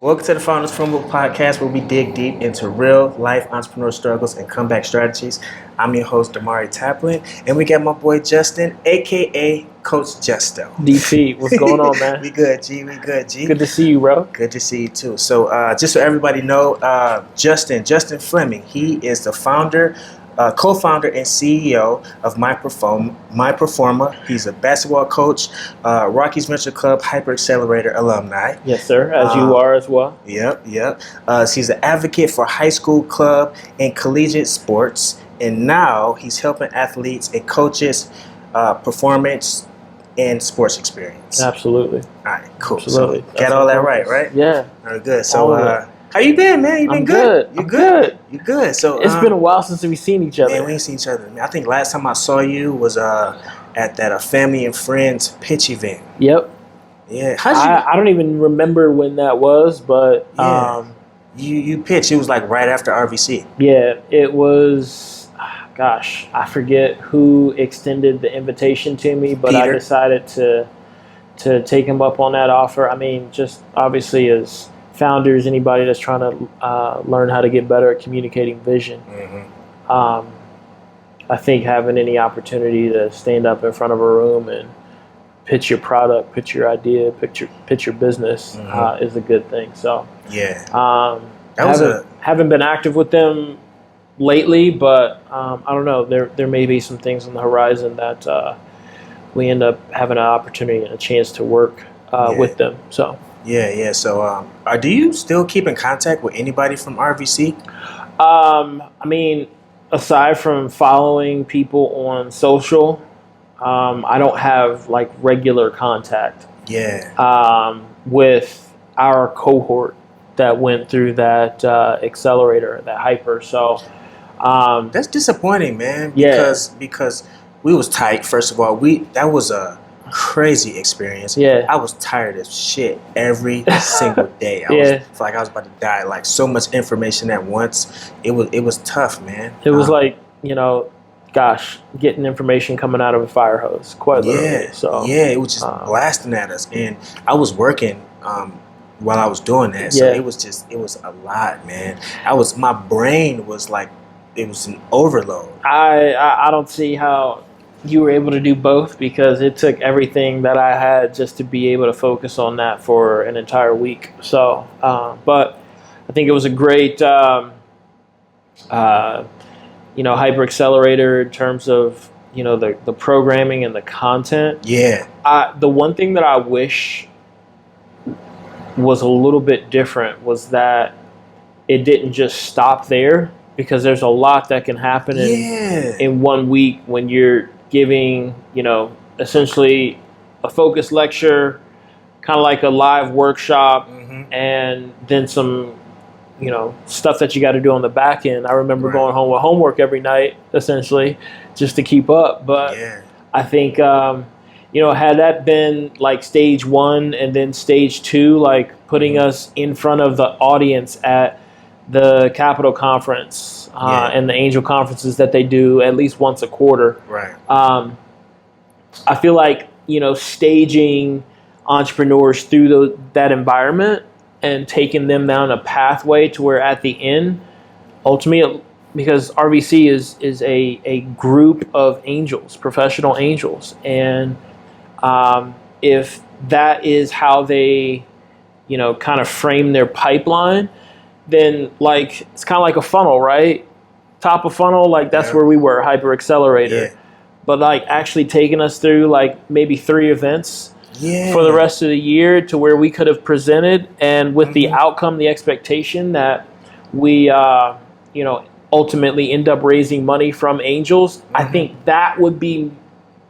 Welcome to the Founder Fumbles podcast, where we dig deep into real life entrepreneur struggles and comeback strategies. I'm your host, Dahmari Taplin, and we got my boy Justin, aka Coach Justo. DP, what's going on, man? We good, G. We good, G. Good to see you, bro. Good to see you too. So, just so everybody know, Justin Fleming, he is the founder, co-founder and CEO of MyPerforma. He's a basketball coach, Rockies Venture Club Hyper Accelerator alumni. Yes, sir, as you are as well. Yep. He's an advocate for high school, club, and collegiate sports. And now he's helping athletes and coaches performance and sports experience. Absolutely. All right, cool. Absolutely. So, got all that right? Yeah. All right, good. So, how you been, man? You been good? You good? You good? So it's been a while since we've seen each other. Man, we ain't seen each other. I think last time I saw you was at that family and friends pitch event. Yep. Yeah. I don't even remember when that was, but you pitched. It was like right after RVC. Yeah, it was. Gosh, I forget who extended the invitation to me, but Peter. I decided to take him up on that offer. I mean, just obviously as founders, anybody that's trying to learn how to get better at communicating vision. Mm-hmm. I think having any opportunity to stand up in front of a room and pitch your product, pitch your idea, pitch your business is a good thing. So yeah, haven't been active with them lately, but I don't know. There may be some things on the horizon that we end up having an opportunity and a chance to work with them. So. Yeah. So, do you still keep in contact with anybody from RVC? I mean, aside from following people on social, I don't have like regular contact. Yeah. With our cohort that went through that accelerator, that hyper. So, that's disappointing, man. Yeah. Because we was tight. First of all, that was a crazy experience. Yeah. I was tired as shit every single day. I felt like I was about to die. Like so much information at once. It was tough, man. It was like, gosh, getting information coming out of a fire hose, quite literally. So it was just blasting at us, and I was working while I was doing that. So it was a lot, man. My brain was like, it was an overload. I don't see how you were able to do both, because it took everything that I had just to be able to focus on that for an entire week. So, but I think it was a great, hyper accelerator in terms of, the programming and the content. Yeah. The one thing that I wish was a little bit different was that it didn't just stop there, because there's a lot that can happen in 1 week when you're giving, essentially a focus lecture, kind of like a live workshop, and then some, stuff that you got to do on the back end. I remember going home with homework every night, essentially, just to keep up. But I think, had that been like stage 1 and then stage 2, like putting us in front of the audience at the Capital Conference and the Angel Conferences that they do at least once a quarter. Right. I feel like, staging entrepreneurs through that environment and taking them down a pathway to where at the end, ultimately, because RVC is a group of angels, professional angels. And if that is how they, kind of frame their pipeline, then like it's kind of like a funnel, right? Top of funnel, like that's where we were, hyper accelerator. Yeah. But like actually taking us through like maybe 3 events for the rest of the year to where we could have presented, and with the outcome, the expectation that we ultimately end up raising money from angels. I think that would be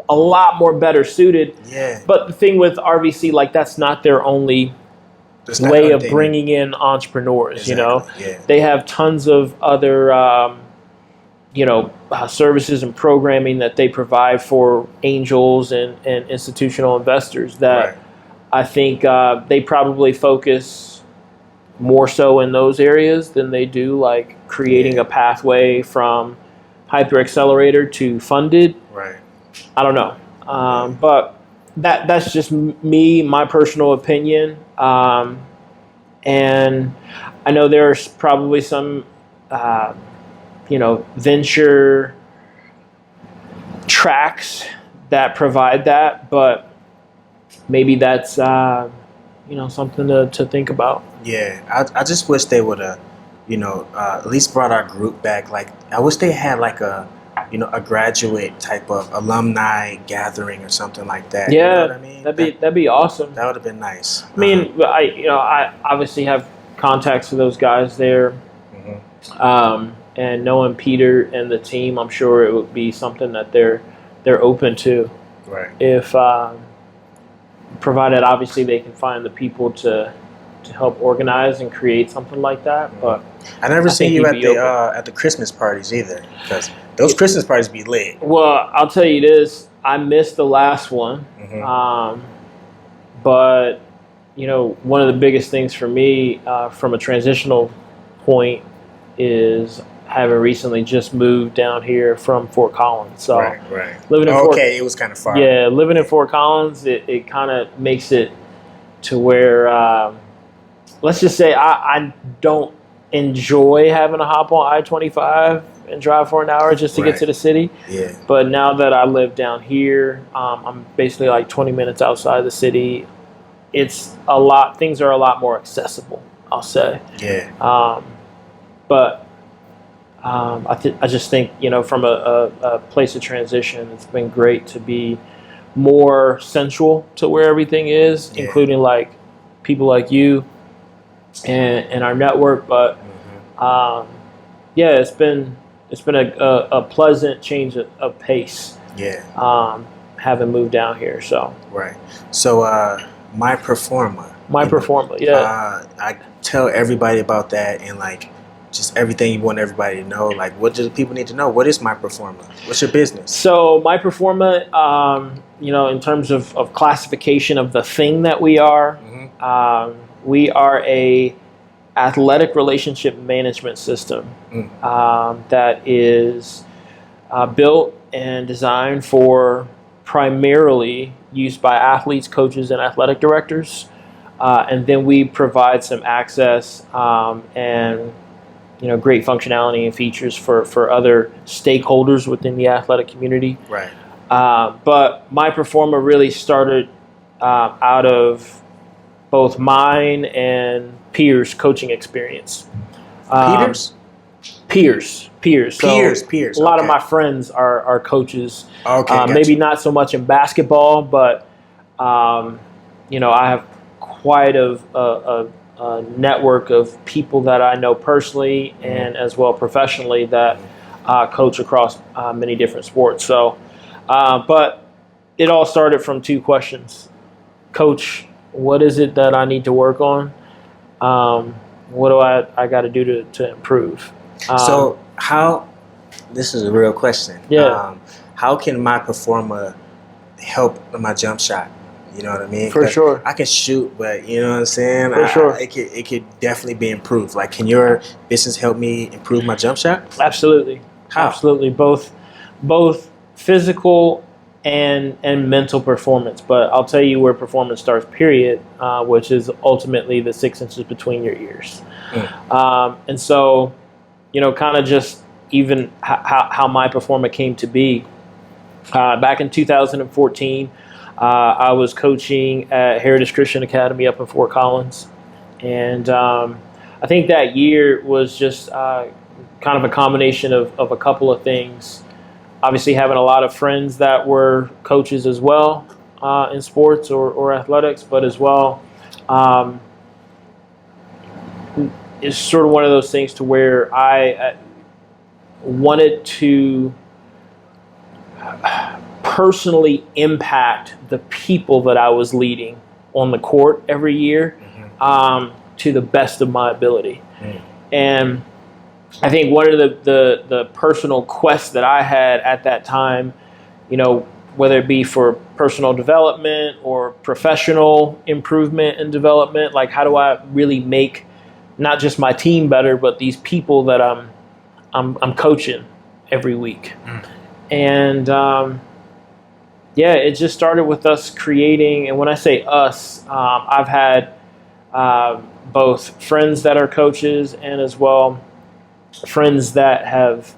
a lot more better suited. Yeah. But the thing with RVC, like that's not their only way of bringing in entrepreneurs. Exactly. They have tons of other services and programming that they provide for angels and institutional investors that I think they probably focus more so in those areas than they do like creating a pathway from hyper accelerator to funded. Right. I don't know, but that's just me, my personal opinion. And I know there's probably some, venture tracks that provide that, but maybe that's, something to think about. Yeah, I just wish they would have, at least brought our group back. Like, I wish they had like a graduate type of alumni gathering or something like that. Yeah, you know what I mean? that'd be awesome. That would have been nice. I mean, I obviously have contacts with those guys there, and knowing Peter and the team, I'm sure it would be something that they're open to. Right. If provided, obviously, they can find the people to help organize and create something like that. But I never seen you at the Christmas parties either, because those Christmas parties be lit. Well, I'll tell you this: I missed the last one, but one of the biggest things for me from a transitional point is having recently just moved down here from Fort Collins. So right. Living in it was kind of far. Yeah, living in Fort Collins, it kind of makes it to where, let's just say I don't enjoy having to hop on I-25 and drive for an hour just to get to the city. Yeah. But now that I live down here, I'm basically like 20 minutes outside the city. Things are a lot more accessible, I'll say. Yeah. But I just think, from a place of transition, it's been great to be more central to where everything is, including like people like you and our network. But it's been a pleasant change of pace. Yeah. Having moved down here. So right. So MyPerforma. MyPerforma. Yeah. I tell everybody about that, and like just everything you want everybody to know. Like, what do the people need to know? What is MyPerforma? What's your business? So MyPerforma, in terms of classification of the thing that we are, we are a athletic relationship management system that is built and designed for primarily used by athletes, coaches, and athletic directors. And then we provide some access and great functionality and features for other stakeholders within the athletic community. Right. But MyPerforma really started out of both mine and Peers' coaching experience. Peers. So a lot of my friends are coaches. Okay. Gotcha. Maybe not so much in basketball, but I have quite a network of people that I know personally and as well professionally that coach across many different sports. So, but it all started from two questions. Coach, what is it that I need to work on? What do I got to do to improve? So this is a real question. Yeah. How can MyPerforma help my jump shot? You know what I mean? For sure. I can shoot, but you know what I'm saying? For sure. It could definitely be improved. Like, can your business help me improve my jump shot? Absolutely. How? Absolutely. Both physical and mental performance. But I'll tell you where performance starts, period, which is ultimately the 6 inches between your ears. And so, kind of just even how MyPerforma came to be. Back in 2014, I was coaching at Heritage Christian Academy up in Fort Collins. And I think that year was just kind of a combination of a couple of things. Obviously having a lot of friends that were coaches as well in sports or athletics, but as well it's sort of one of those things to where I wanted to personally impact the people that I was leading on the court every year to the best of my ability. And I think one of the personal quests that I had at that time, whether it be for personal development or professional improvement and development, like how do I really make not just my team better, but these people that I'm coaching every week. And it just started with us creating, and when I say us, I've had both friends that are coaches and as well friends that have,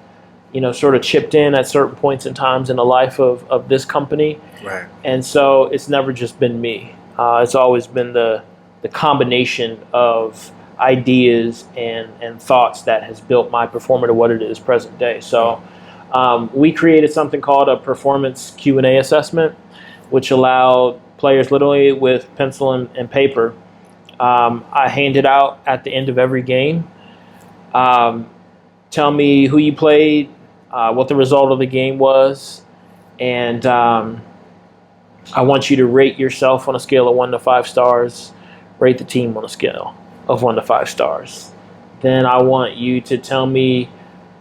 sort of chipped in at certain points in times in the life of this company. Right. And so it's never just been me. It's always been the combination of ideas and thoughts that has built MyPerforma to what it is present day. So we created something called a performance Q&A assessment, which allowed players literally with pencil and paper. I hand it out at the end of every game. Tell me who you played, what the result of the game was, and I want you to rate yourself on a scale of 1 to 5 stars, rate the team on a scale of 1 to 5 stars. Then I want you to tell me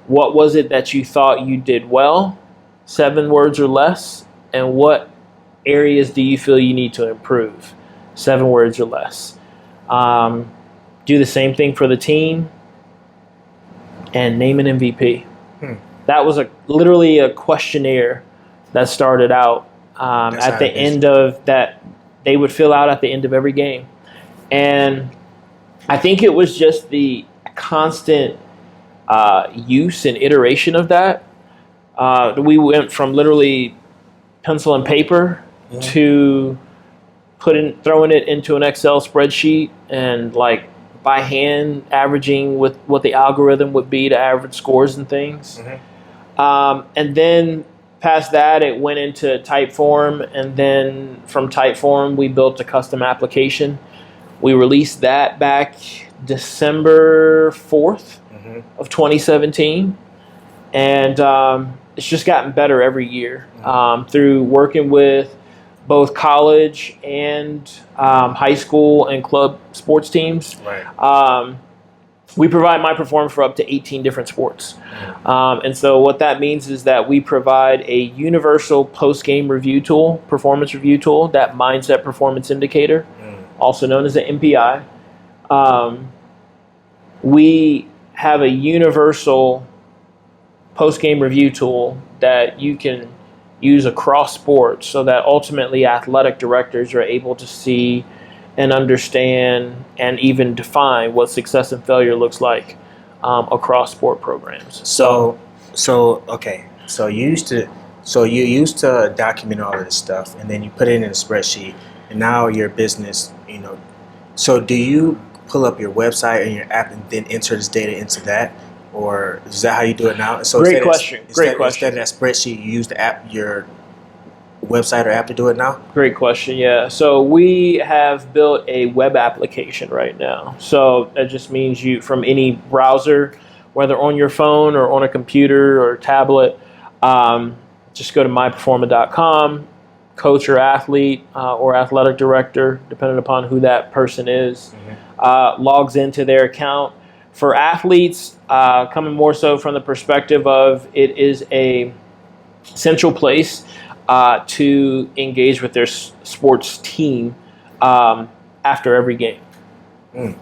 what was it that you thought you did well, 7 words or less, and what areas do you feel you need to improve, 7 words or less. Do the same thing for the team, and name an MVP. That was literally a questionnaire that started out at the end of that they would fill out at the end of every game. And I think it was just the constant use and iteration of that. We went from literally pencil and paper to throwing it into an Excel spreadsheet and like by hand averaging with what the algorithm would be to average scores and things. And then past that, it went into Typeform, and then from Typeform, we built a custom application. We released that back December 4th of 2017, and it's just gotten better every year through working with both college and high school and club sports teams. Right. We provide MyPerforma for up to 18 different sports. And so what that means is that we provide a universal post-game review tool, performance review tool, that mindset performance indicator, also known as an MPI. We have a universal post-game review tool that you can use across sports so that ultimately athletic directors are able to see and understand and even define what success and failure looks like across sport programs. So you used to document all of this stuff, and then you put it in a spreadsheet, and now your business, So do you pull up your website and your app and then enter this data into that, or is that how you do it now? So Great question. Instead of that spreadsheet, you use the app, your website or app to do it now? Great question, yeah. So we have built a web application right now. So that just means you, from any browser, whether on your phone or on a computer or tablet, just go to myperforma.com, coach or athlete or athletic director, depending upon who that person is, logs into their account. For athletes, coming more so from the perspective of it is a central place to engage with their sports team after every game.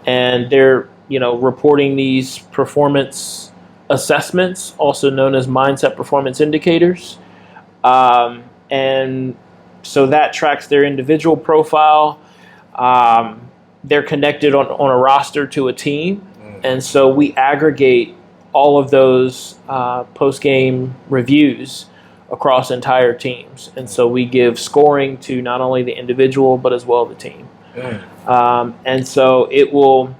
And they're, reporting these performance assessments, also known as mindset performance indicators. And so that tracks their individual profile. They're connected on a roster to a team. And so we aggregate all of those post-game reviews across entire teams. And so we give scoring to not only the individual, but as well the team. And so it will,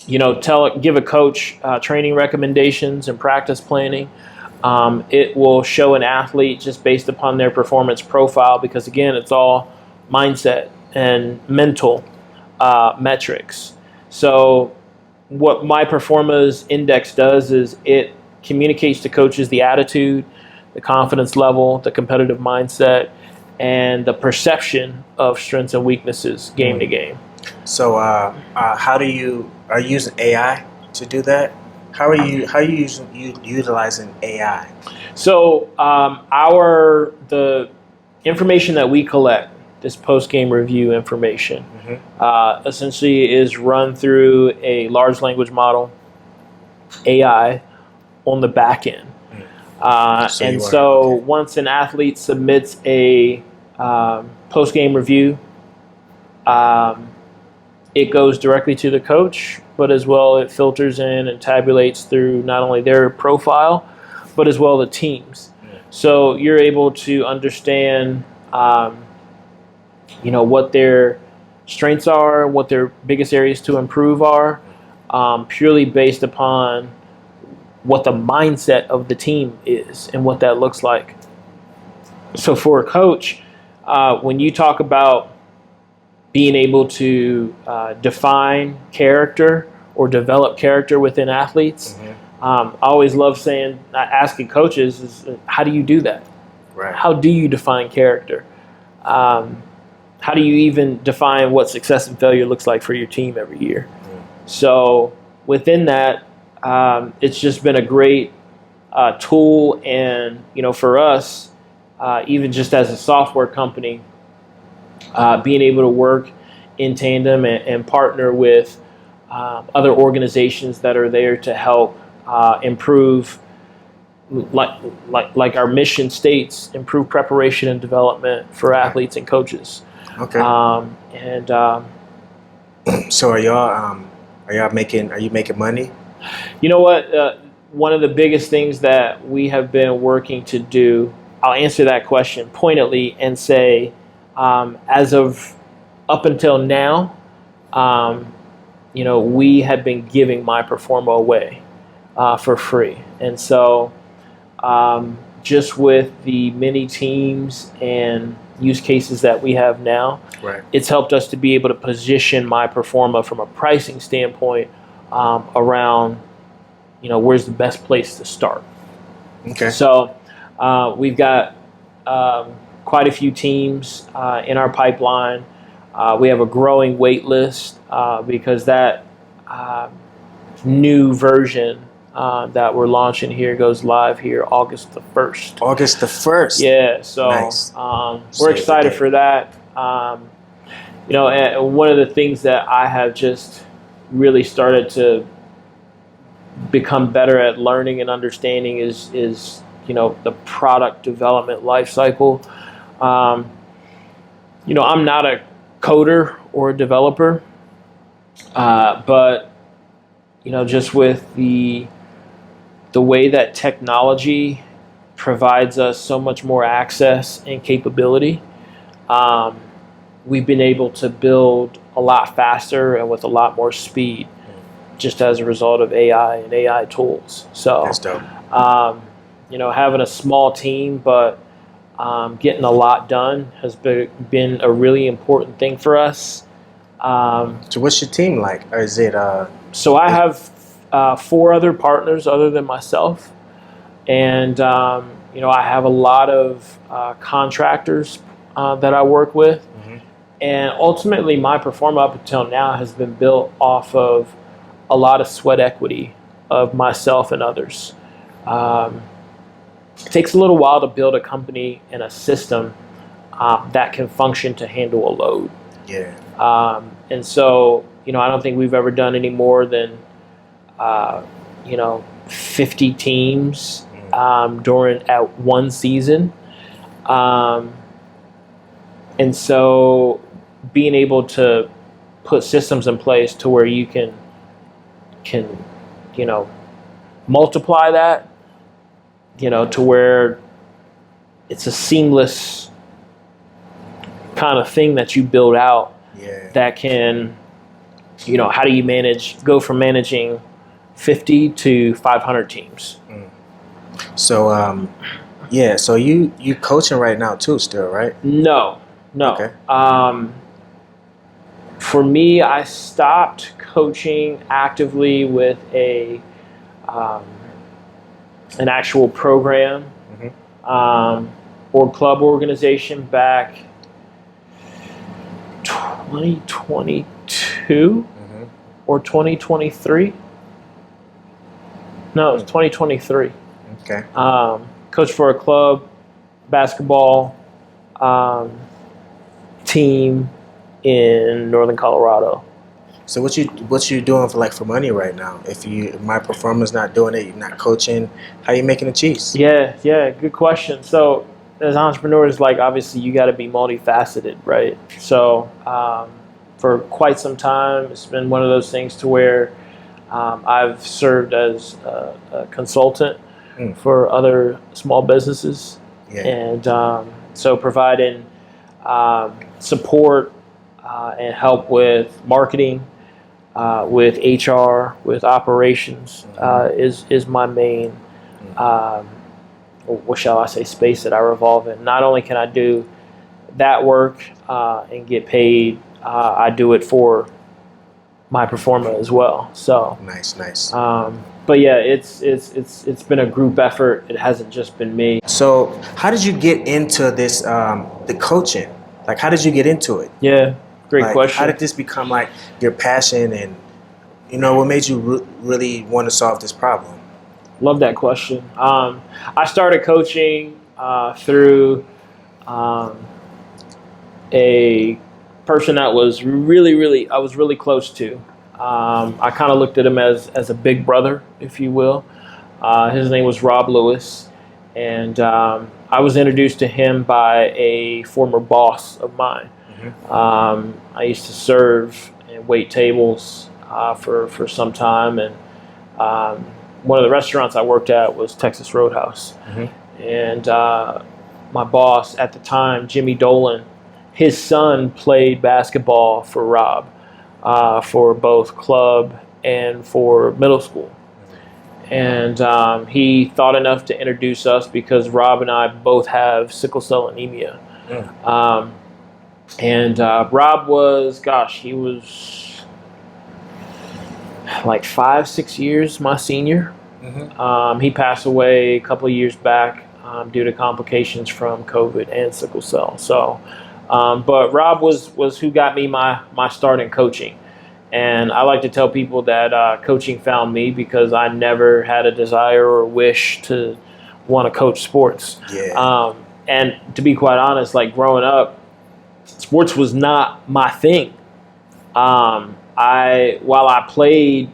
give a coach training recommendations and practice planning. It will show an athlete just based upon their performance profile, because again, it's all mindset and mental metrics. So what MyPerforma's index does is it communicates to coaches the attitude, the confidence level, the competitive mindset, and the perception of strengths and weaknesses game to game. So are you using AI to do that? How are you utilizing AI? So the information that we collect, this post-game review information, essentially is run through a large language model, AI, on the back end. So once an athlete submits a post-game review, it goes directly to the coach, but as well it filters in and tabulates through not only their profile, but as well the teams. So you're able to understand, what their strengths are, what their biggest areas to improve are, purely based upon what the mindset of the team is and what that looks like. So for a coach, when you talk about being able to define character or develop character within athletes, I always love asking coaches is, how do you do that? Right. How do you define character? How do you even define what success and failure looks like for your team every year? So within that, it's just been a great tool. And, for us, even just as a software company, being able to work in tandem and partner with other organizations that are there to help improve, like our mission states, improve preparation and development for athletes and coaches. Okay. So are you making money? You know what? One of the biggest things that we have been working to do, I'll answer that question pointedly and say, as of up until now, we have been giving MyPerforma away for free. And so just with the many teams and use cases that we have now, right, it's helped us to be able to position MyPerforma from a pricing standpoint around, where's the best place to start. Okay. So we've got quite a few teams in our pipeline. We have a growing wait list because that new version that we're launching here goes live here August the 1st. August the 1st. Yeah, so nice. We're excited for that. And one of the things that I have just really started to become better at learning and understanding is the product development life cycle. I'm not a coder or a developer, but just with the way that technology provides us so much more access and capability, we've been able to build a lot faster and with a lot more speed, just as a result of AI and AI tools. So that's dope. Having a small team, but getting a lot done has been a really important thing for us. So what's your team like? Or is it? So I have 4 other partners other than myself, and I have a lot of contractors that I work with, and ultimately MyPerforma up until now has been built off of a lot of sweat equity of myself and others. It takes a little while to build a company and a system that can function to handle a load. Yeah. And so, I don't think we've ever done any more than, 50 teams during one season. And so being able to put systems in place to where you can multiply that, to where it's a seamless kind of thing that you build out. Yeah. That can, how do you go from managing 50 to 500 teams? So, so you coaching right now too still, right? No. Okay. For me, I stopped coaching actively with an actual program or club organization back 2022 or 2023. No, it was 2023. Okay. Coached for a club basketball team in Northern Colorado. So what you doing for money right now? If MyPerforma's not doing it, you're not coaching, how you making the cheese? Yeah, good question. So as entrepreneurs, obviously you got to be multifaceted, right? So for quite some time. It's been one of those things to where I've served as a consultant for other small businesses, and so providing support and help with marketing, with HR, with operations is my main, what shall I say, space that I revolve in. Not only can I do that work and get paid, I do it for MyPerforma as well. So nice. But yeah, it's been a group effort. It hasn't just been me. So how did you get into this, the coaching? Like, how did you get into it? Yeah, great question. How did this become like your passion, and what made you really want to solve this problem? Love that question. I started coaching through a person that was I was really close to. I kind of looked at him as a big brother, if you will. His name was Rob Lewis, and I was introduced to him by a former boss of mine. I used to serve and wait tables for some time, and one of the restaurants I worked at was Texas Roadhouse. And my boss at the time, Jimmy Dolan, his son played basketball for Rob, for both club and for middle school. And he thought enough to introduce us because Rob and I both have sickle cell anemia. And Rob was, he was like 5-6 years my senior. He passed away a couple of years back due to complications from COVID and sickle cell. So, but Rob was who got me my start in coaching. And I like to tell people that coaching found me because I never had a desire or wish to want to coach sports. And to be quite honest, like growing up, sports was not my thing. While I played,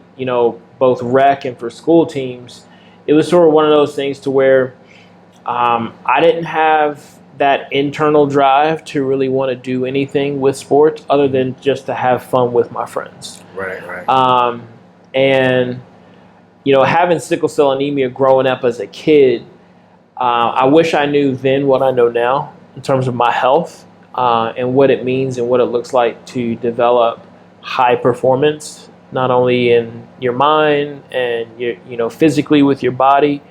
both rec and for school teams, it was sort of one of those things to where I didn't have that internal drive to really want to do anything with sports other than just to have fun with my friends. Right. And, having sickle cell anemia growing up as a kid, I wish I knew then what I know now in terms of my health and what it means and what it looks like to develop high performance, not only in your mind and your, physically with your body,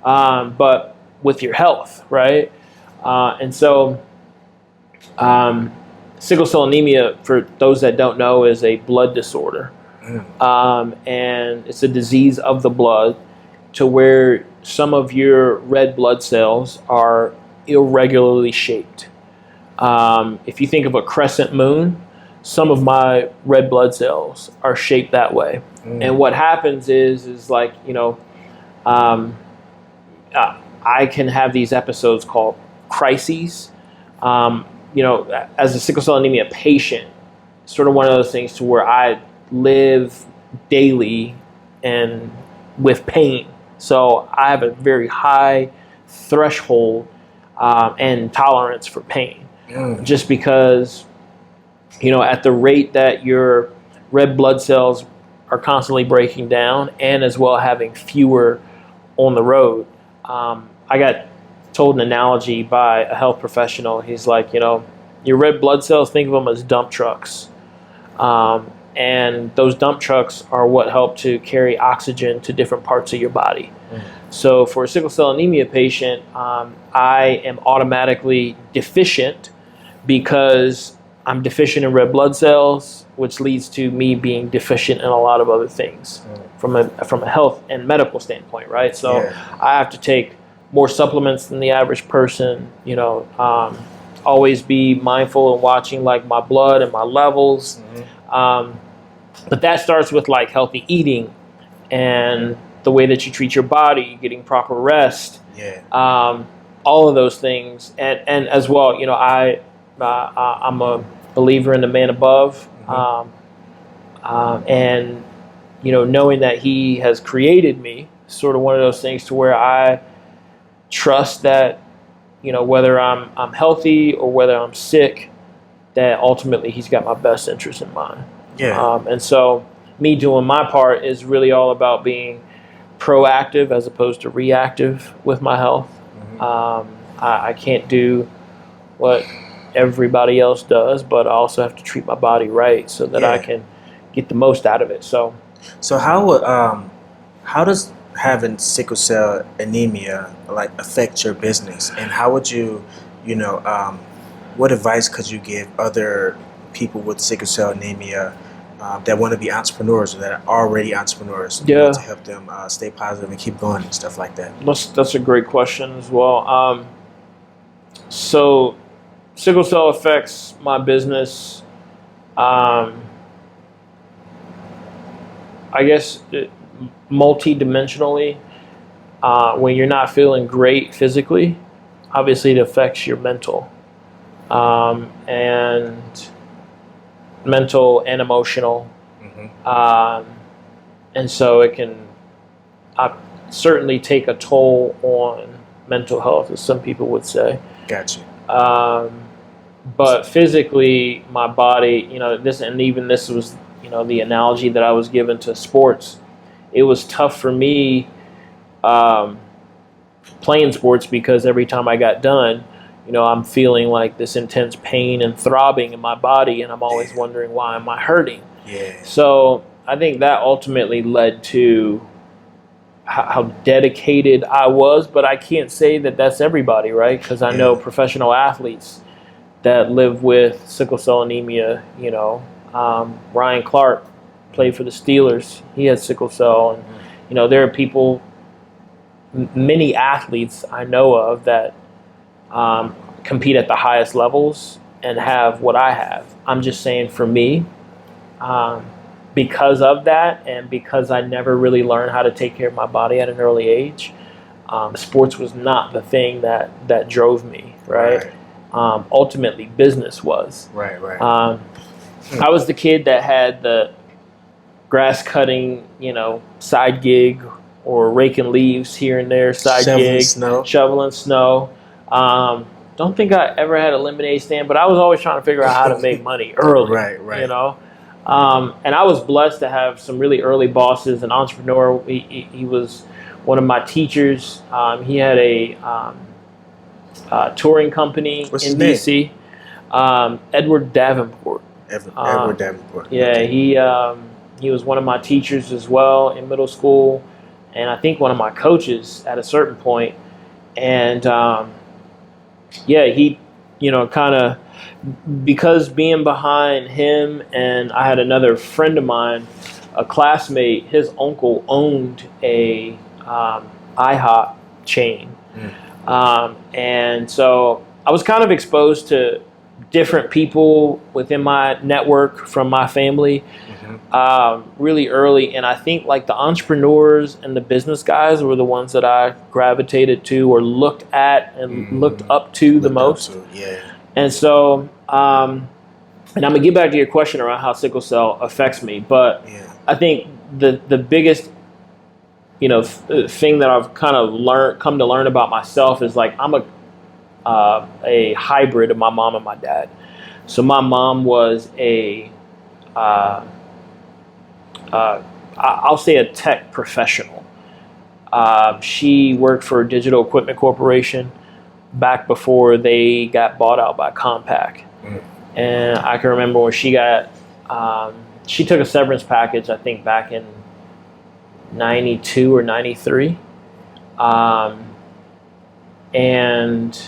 but with your health, right? And so sickle cell anemia, for those that don't know, is a blood disorder. And it's a disease of the blood to where some of your red blood cells are irregularly shaped. If you think of a crescent moon, some of my red blood cells are shaped that way. And what happens is like, I can have these episodes called crises. As a sickle cell anemia patient, sort of one of those things to where I live daily and with pain. So I have a very high threshold and tolerance for pain, just because, at the rate that your red blood cells are constantly breaking down and as well having fewer on the road. I got told an analogy by a health professional. He's like, your red blood cells, think of them as dump trucks. And those dump trucks are what help to carry oxygen to different parts of your body. So for a sickle cell anemia patient, I am automatically deficient because I'm deficient in red blood cells, which leads to me being deficient in a lot of other things from a health and medical standpoint, right? So I have to take more supplements than the average person, always be mindful and watching like my blood and my levels. But that starts with like healthy eating and the way that you treat your body, getting proper rest, all of those things. And as well, I'm a believer in the man above. And, knowing that he has created me, sort of one of those things to where I trust that, whether I'm healthy or whether I'm sick, that ultimately he's got my best interest in mind. Yeah. And so me doing my part is really all about being proactive as opposed to reactive with my health. I can't do what everybody else does, but I also have to treat my body right so that I can get the most out of it. So how does having sickle cell anemia like affect your business, and how would you what advice could you give other people with sickle cell anemia that want to be entrepreneurs or that are already entrepreneurs, to help them stay positive and keep going and stuff like that? That's a great question as well. So sickle cell affects my business, I guess, multi-dimensionally. When you're not feeling great physically, obviously it affects your mental, and emotional. And so it can certainly take a toll on mental health, as some people would say. Gotcha. But physically, my body, this was, the analogy that I was given to sports. It was tough for me playing sports because every time I got done, I'm feeling like this intense pain and throbbing in my body, and I'm always wondering, why am I hurting? Yeah. So I think that ultimately led to how dedicated I was, but I can't say that that's everybody, right? Because I know professional athletes that live with sickle cell anemia. Ryan Clark played for the Steelers. He had sickle cell, and there are people, many athletes I know of that compete at the highest levels and have what I have. I'm just saying, for me, because of that, and because I never really learned how to take care of my body at an early age, sports was not the thing that drove me, right? Ultimately, business was. Right. I was the kid that had the grass cutting, side gig, or raking leaves here and there, shoveling snow. Don't think I ever had a lemonade stand, but I was always trying to figure out how to make money early. Right. And I was blessed to have some really early bosses. An entrepreneur, he was one of my teachers. He had a touring company in DC. Edward Davenport. Edward Davenport. Yeah, okay. He was one of my teachers as well in middle school, and I think one of my coaches at a certain point. And he, kind of, because being behind him, and I had another friend of mine, a classmate, his uncle owned a IHOP chain. And so I was kind of exposed to different people within my network from my family really early. And I think like the entrepreneurs and the business guys were the ones that I gravitated to or looked at and looked up to the most. And so, and I'm going to get back to your question around how sickle cell affects me. But I think the biggest, thing that I've kind of come to learn about myself is like I'm a hybrid of my mom and my dad. So my mom was I'll say a tech professional. She worked for Digital Equipment Corporation back before they got bought out by Compaq. And I can remember when she took a severance package, I think back in 92 or 93. And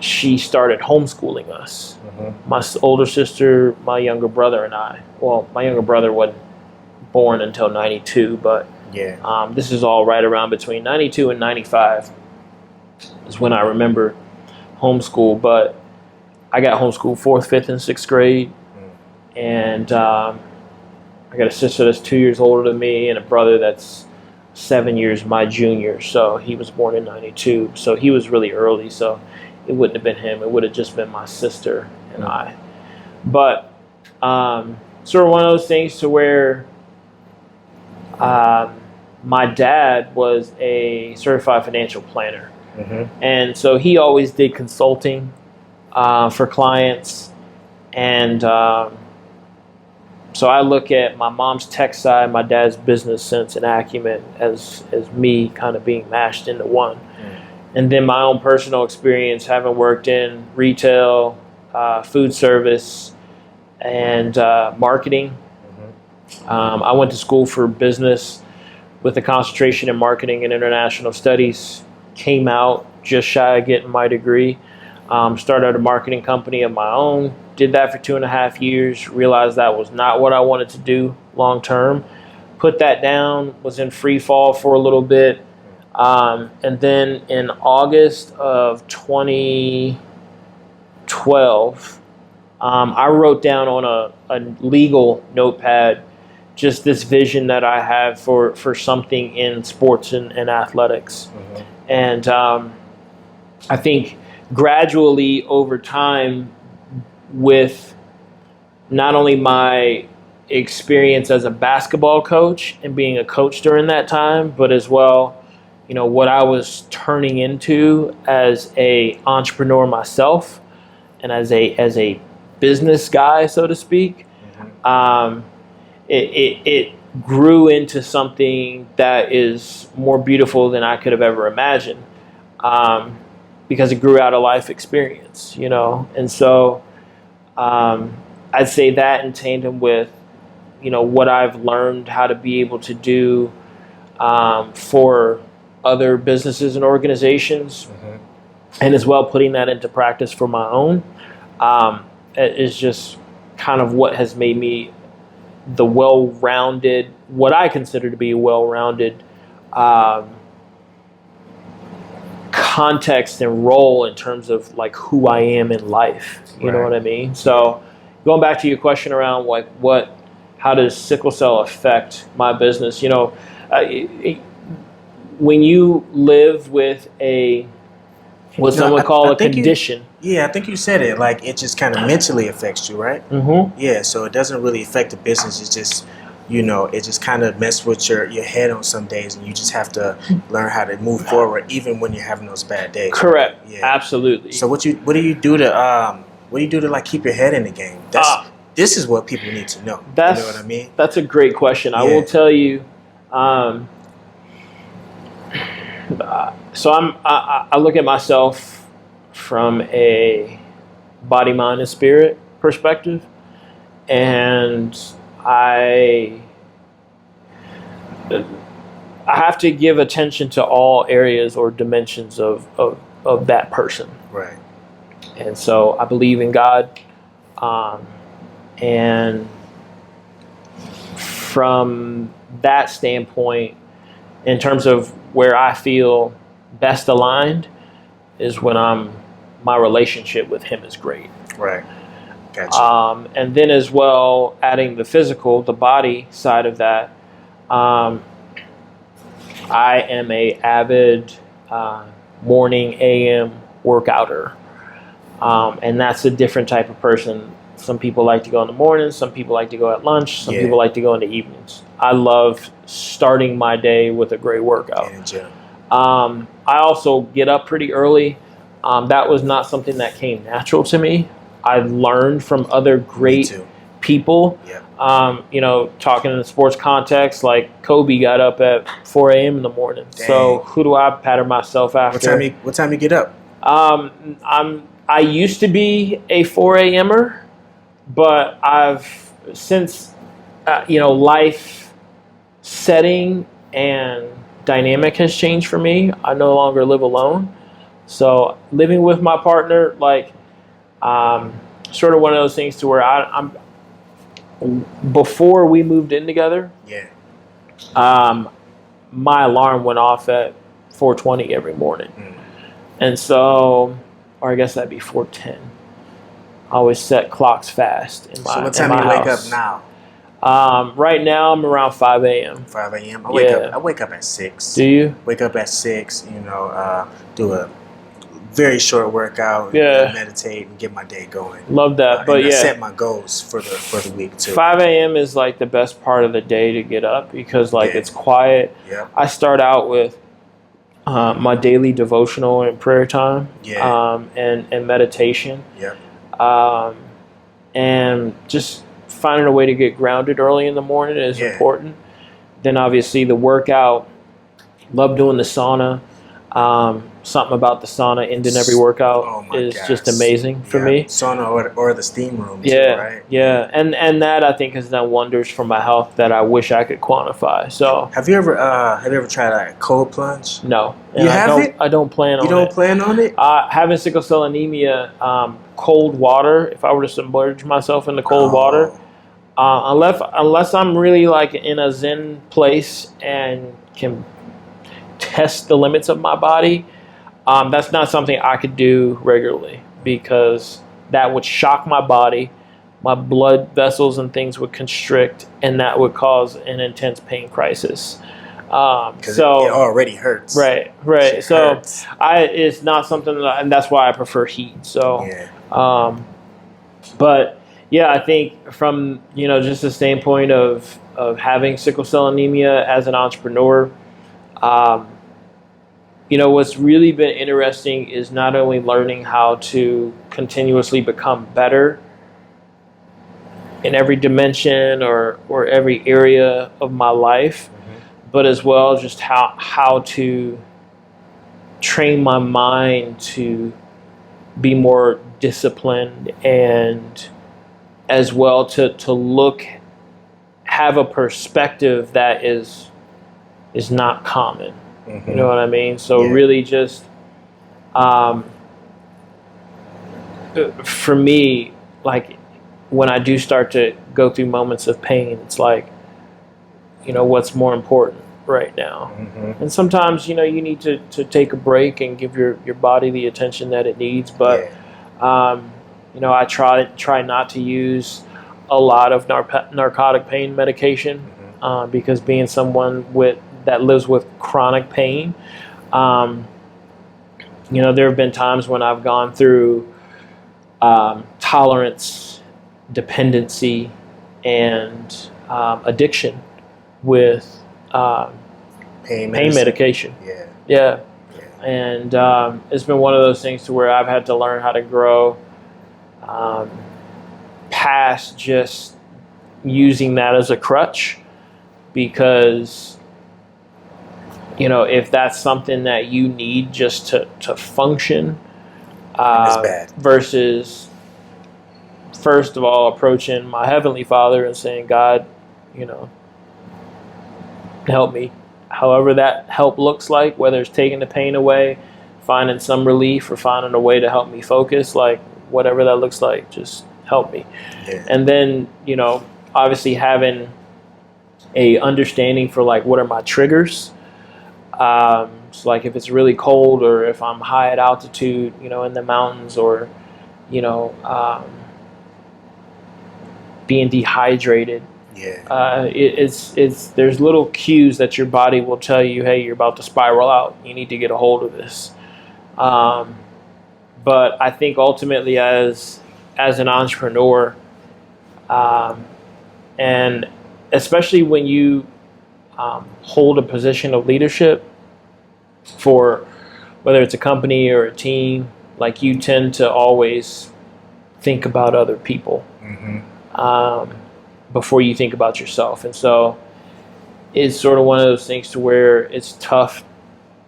she started homeschooling us. My older sister, my younger brother, and I. Well, my younger brother wasn't born until 92, but this is all right around between 92 and 95 is when I remember homeschool. But I got homeschooled 4th, 5th, and 6th grade. And I got a sister that's 2 years older than me and a brother that's 7 years my junior. So he was born in 92. So he was really early. So it wouldn't have been him. It would have just been my sister and I. But sort of one of those things to where my dad was a certified financial planner. And so he always did consulting for clients. And so I look at my mom's tech side, my dad's business sense and acumen as me kind of being mashed into one. And then my own personal experience, having worked in retail, food service, and marketing. I went to school for business with a concentration in marketing and international studies. Came out just shy of getting my degree. Started a marketing company of my own. Did that for 2.5 years. Realized that was not what I wanted to do long term. Put that down. Was in free fall for a little bit. And then in August of 2012, I wrote down on a legal notepad just this vision that I have for something in sports and athletics. And I think gradually over time, with not only my experience as a basketball coach and being a coach during that time, but as well, what I was turning into as a entrepreneur myself and as a business guy, so to speak, it grew into something that is more beautiful than I could have ever imagined, because it grew out of life experience, and so I'd say that in tandem with what I've learned how to be able to do for other businesses and organizations, and as well putting that into practice for my own, is just kind of what has made me the well-rounded, what I consider to be a well-rounded context and role in terms of like who I am in life. You know what I mean? So going back to your question around like how does sickle cell affect my business? When you live with what some would call a condition. I think you said it. Like it just kind of mentally affects you, right? Yeah. So it doesn't really affect the business. It's just, it just kind of messes with your head on some days, and you just have to learn how to move forward, even when you're having those bad days. Correct. Right? Yeah. Absolutely. So what do you do to like keep your head in the game? This is what people need to know. You know what I mean? That's a great question. I will tell you. So I look at myself from a body, mind, and spirit perspective, and I have to give attention to all areas or dimensions of that person. Right. And so I believe in God, and from that standpoint, in terms of where I feel best aligned is when my relationship with him is great. Right. Gotcha. And then as well, adding the physical, the body side of that, I am a avid morning AM workouter. And that's a different type of person. Some people like to go in the morning, some people like to go at lunch, some people like to go in the evenings. I love starting my day with a great workout. I also get up pretty early. That was not something that came natural to me. I learned from other great people. Talking in the sports context, like Kobe got up at 4 a.m. in the morning. Dang. So who do I pattern myself after? What time you get up? I used to be a 4 a.m.er, but I've since life setting and dynamic has changed for me. I no longer live alone. So living with my partner, like, sort of one of those things to where I'm before we moved in together. My alarm went off at 4:20 every morning, and so, or I guess that'd be 4:10. I always set clocks fast in my. So what time do you wake up now? Right now I'm around 5 a.m. 5 a.m. I wake up at 6. Do you? Wake up at 6. Do a very short workout. Meditate and get my day going. Love that. But I set my goals for the week too. 5 a.m. is like the best part of the day to get up because it's quiet. Yeah. I start out with my daily devotional and prayer time, and meditation. And just finding a way to get grounded early in the morning is important. Then obviously the workout, love doing the sauna. Something about the sauna ending every workout is just amazing for me. Sauna or the steam room too, right? And that I think has done wonders for my health that I wish I could quantify. So have you ever tried a cold plunge? No. You haven't? I don't plan on it. You don't plan on it? Having sickle cell anemia, cold water, if I were to submerge myself in the cold water, unless I'm really like in a zen place and can test the limits of my body, that's not something I could do regularly, because that would shock my body. My blood vessels and things would constrict, and that would cause an intense pain crisis. Because it already hurts. Right. It So hurts. it's not something and that's why I prefer heat. So, but yeah, I think from, just the standpoint of having sickle cell anemia as an entrepreneur, what's really been interesting is not only learning how to continuously become better in every dimension or every area of my life, but as well just how to train my mind to be more disciplined, and as well to have a perspective that is not common. You know what I mean? So really just, for me, like when I do start to go through moments of pain, it's like, what's more important right now? And sometimes, you need to take a break and give your body the attention that it needs. But, I try not to use a lot of narcotic pain medication, because being someone that lives with chronic pain, there have been times when I've gone through tolerance, dependency, and addiction with pain medication. And it's been one of those things to where I've had to learn how to grow past just using that as a crutch, because if that's something that you need just to function, versus first of all approaching my Heavenly Father and saying, God, help me. However that help looks like, whether it's taking the pain away, finding some relief, or finding a way to help me focus, like whatever that looks like, just help me. And then, obviously having a understanding for like, what are my triggers? So like if it's really cold, or if I'm high at altitude, in the mountains, or, being dehydrated. There's little cues that your body will tell you, hey, you're about to spiral out. You need to get a hold of this. But I think ultimately as an entrepreneur, and especially when you hold a position of leadership for whether it's a company or a team, like you tend to always think about other people before you think about yourself. And so it's sort of one of those things to where it's tough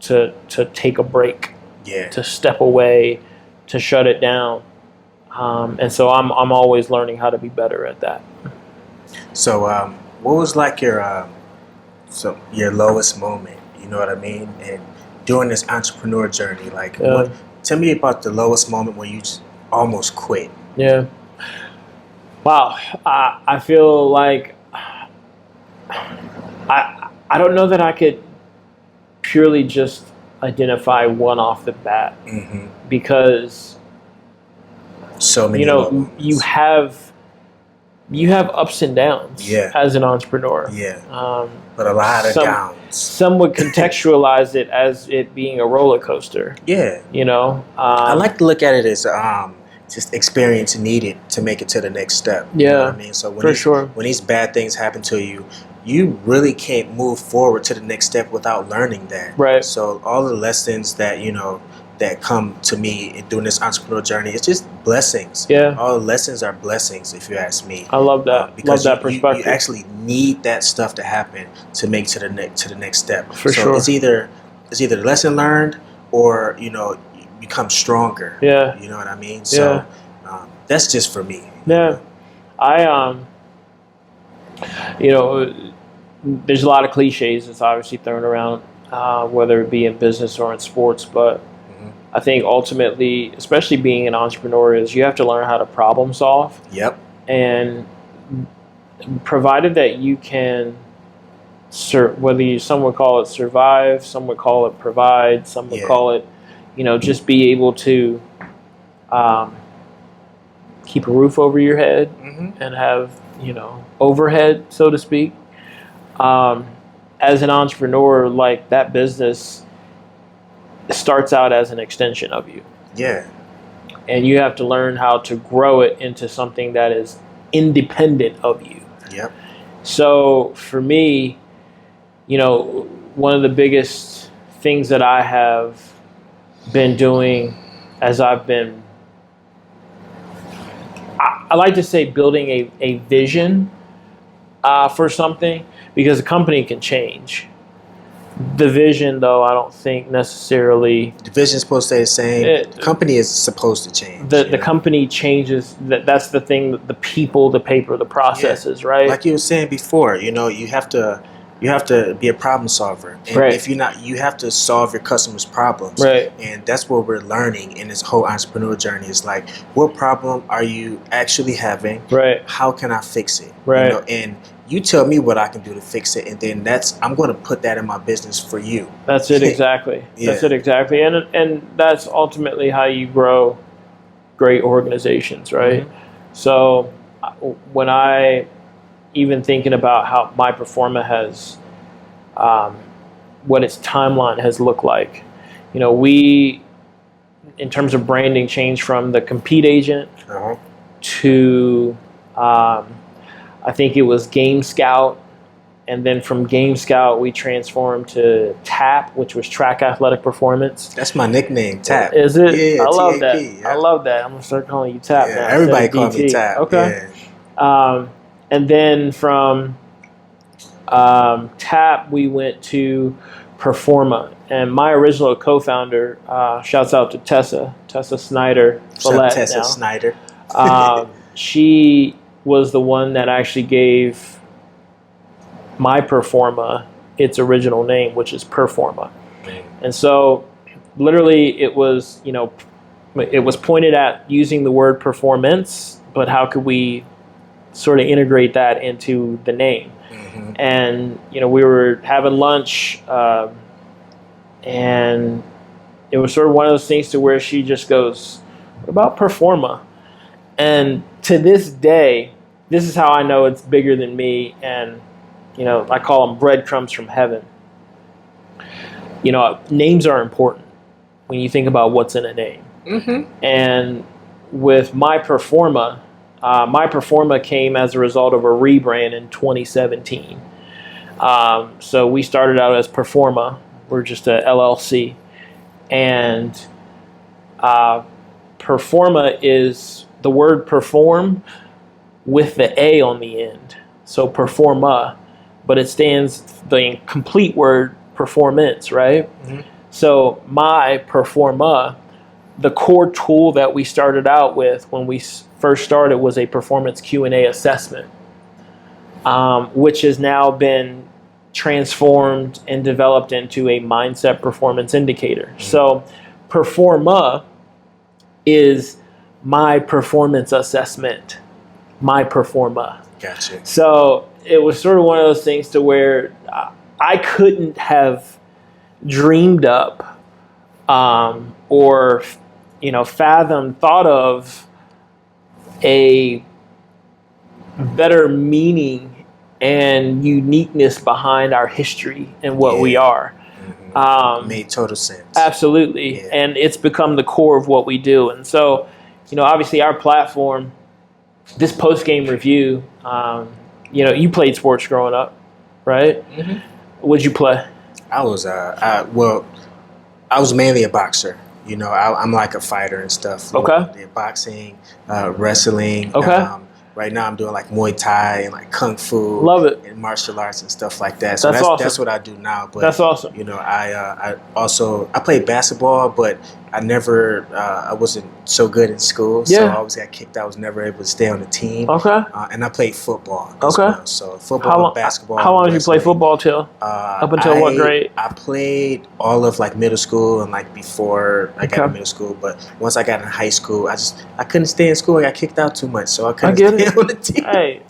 to take a break, to step away, to shut it down. And so I'm always learning how to be better at that. So what was like your lowest moment, you know what I mean? And during this entrepreneur journey, like tell me about the lowest moment where you just almost quit. Wow. I feel like I don't know that I could purely just identify one off the bat, because so many you have ups and downs as an entrepreneur. But a lot of downs. Some would contextualize it as it being a roller coaster. I like to look at it as just experience needed to make it to the next step. You know what I mean? So when these bad things happen to you, you really can't move forward to the next step without learning that. Right. So all the lessons that, you know, that come to me in doing this entrepreneurial journey, it's just blessings. Yeah. All lessons are blessings, if you ask me. I love that. Because love that perspective. you actually need that stuff to happen to make to the next step. For so sure. It's either the lesson learned or, you know, you become stronger. Yeah. You know what I mean? So that's just for me. Yeah. I you know, there's a lot of cliches that's obviously thrown around, whether it be in business or in sports, but I think ultimately, especially being an entrepreneur, is you have to learn how to problem solve. Yep. And provided that you can, whether some would call it survive, some would call it provide, some would call it, you know, just be able to keep a roof over your head and have, you know, overhead, so to speak. As an entrepreneur, like, that business starts out as an extension of you. Yeah. And you have to learn how to grow it into something that is independent of you. Yep. So for me, you know, one of the biggest things that I have been doing as I've been, I like to say, building a vision for something, because a company can change. The vision, though, I don't think necessarily. The vision is supposed to stay the same. The company is supposed to change. The company changes. That's the thing. The people, the paper, the processes, right? Like you were saying before, you know, you have to be a problem solver. And if you're not, you have to solve your customers' problems. Right. And that's what we're learning in this whole entrepreneurial journey. Is like, what problem are you actually having? Right. How can I fix it? Right. You know, and you tell me what I can do to fix it, and then I'm going to put that in my business for you. That's it exactly. That's it exactly. And that's ultimately how you grow great organizations, right? So when I even thinking about how MyPerforma has, what its timeline has looked like, you know, we, in terms of branding, changed from the compete agent to I think it was Game Scout, and then from Game Scout we transformed to TAP, which was Track Athletic Performance. That's my nickname, TAP. Is it? Yeah, I love that. Yeah. I love that. I'm gonna start calling you TAP now. Everybody calls me TAP. Okay. Yeah. And then from TAP we went to Performa, and my original co-founder, shouts out to Tessa Snyder. Shout out Tessa Snyder. She was the one that actually gave MyPerforma its original name, which is Performa. And so literally it was, you know, it was pointed at using the word performance, but how could we sort of integrate that into the name? And, you know, we were having lunch, and it was sort of one of those things to where she just goes, "What about Performa?" And to this day, this is how I know it's bigger than me. And, you know, I call them breadcrumbs from heaven. You know, names are important when you think about what's in a name. And with MyPerforma, MyPerforma came as a result of a rebrand in 2017. So we started out as Performa. We're just a LLC. And Performa is the word perform with the A on the end. So Performa, but it stands the complete word performance, right? So MyPerforma, the core tool that we started out with when we first started was a performance Q&A assessment, which has now been transformed and developed into a mindset performance indicator. So Performa is my performance assessment, MyPerforma. Gotcha. So it was sort of one of those things to where I couldn't have dreamed up or, you know, fathomed, thought of a better meaning and uniqueness behind our history and what we are. Made total sense. Absolutely. And it's become the core of what we do. And so, you know, obviously our platform, this post-game review, you know, you played sports growing up. right? What'd you play? I was I was mainly a boxer. You know, I'm like a fighter and stuff. Okay. I did boxing, wrestling. Okay. Right now I'm doing like Muay Thai and like Kung Fu. Love it. And martial arts and stuff like that. So That's awesome. That's what I do now. But that's awesome. You know, I played basketball, but I wasn't so good in school. So I always got kicked out. I was never able to stay on the team. Okay. And I played football. Okay. Well. So football, basketball. How long did you play football till? Up until what grade? I played all of like middle school and like before I got in middle school. But once I got in high school, I couldn't stay in school. I got kicked out too much, so I couldn't stay on the team. Hey,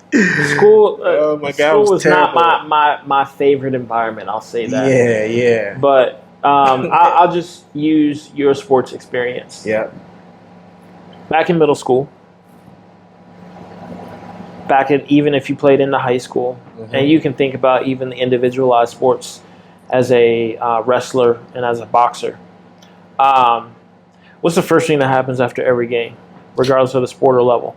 school. Oh my God, school was terrible. not my favorite environment. I'll say that. Yeah. But I'll just use your sports experience. Yeah. Back in middle school. Even if you played in the high school, and you can think about even the individualized sports as a wrestler and as a boxer. What's the first thing that happens after every game, regardless of the sport or level?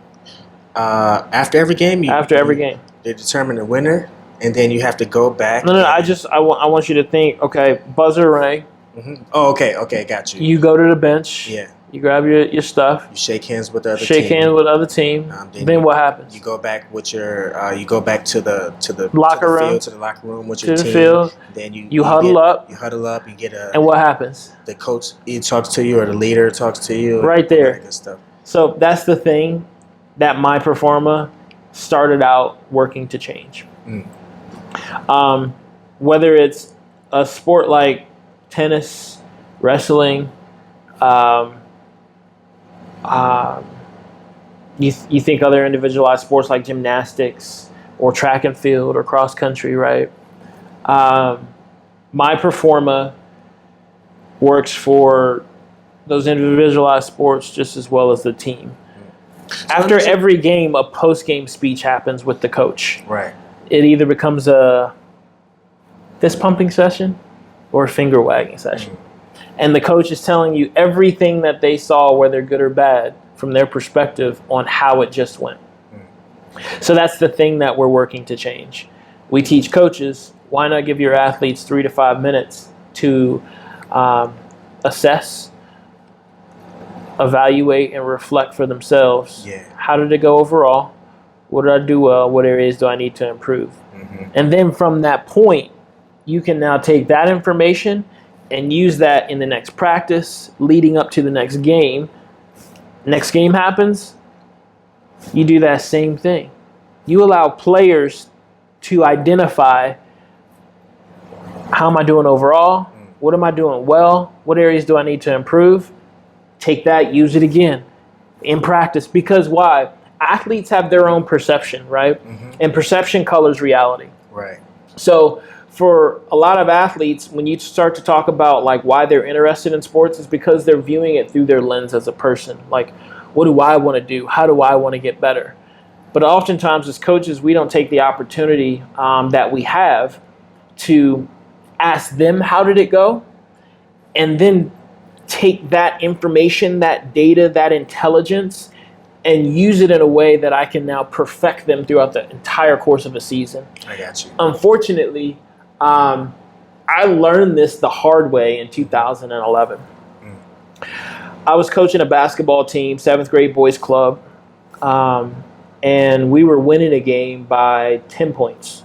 After every game, they determine the winner, and then you have to go back. No. I want you to think. Okay, buzzer rang. Oh, okay, got you. You go to the bench. Yeah. You grab your stuff. You shake hands with the other team. Shake hands with the other team. Then what happens? You go back with your. You go back to the locker room. To the locker room with your to team. the field. Then you huddle up. You huddle up. You get a. And what happens? The coach either talks to you or the leader talks to you. Right there. All that good stuff. So that's the thing that MyPerforma started out working to change. Whether it's a sport like tennis, wrestling, you think other individualized sports like gymnastics or track and field or cross country, right? MyPerforma works for those individualized sports just as well as the team. After every game, a post-game speech happens with the coach. Right. It either becomes a fist-pumping session or a finger-wagging session. And the coach is telling you everything that they saw, whether good or bad, from their perspective on how it just went. So that's the thing that we're working to change. We teach coaches, why not give your athletes 3 to 5 minutes to assess, evaluate, and reflect for themselves. Yeah. How did it go overall? What did I do well? What areas do I need to improve? And then from that point, you can now take that information and use that in the next practice leading up to the next game. Next game happens, you do that same thing. You allow players to identify, how am I doing overall? What am I doing well? What areas do I need to improve? Take that, use it again in practice. Because why? Athletes have their own perception, right? And perception colors reality. Right. So for a lot of athletes, when you start to talk about like why they're interested in sports, is because they're viewing it through their lens as a person. Like, what do I want to do? How do I want to get better? But oftentimes as coaches, we don't take the opportunity that we have to ask them, how did it go? And then take that information, that data, that intelligence, and use it in a way that I can now perfect them throughout the entire course of a season. I got you. Unfortunately, I learned this the hard way in 2011. I was coaching a basketball team, 7th grade boys club, and we were winning a game by 10 points.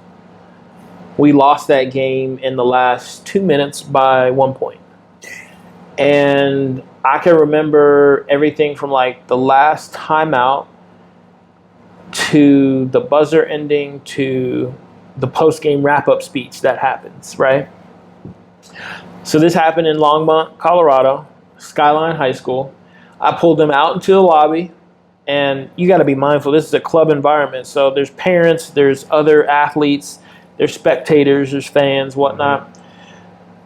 We lost that game in the last 2 minutes by 1 point. And I can remember everything from like the last timeout to the buzzer ending to the post-game wrap-up speech that happens, right? So this happened in Longmont, Colorado, Skyline High School. I pulled them out into the lobby, and you got to be mindful, this is a club environment, so there's parents, there's other athletes, there's spectators, there's fans, whatnot.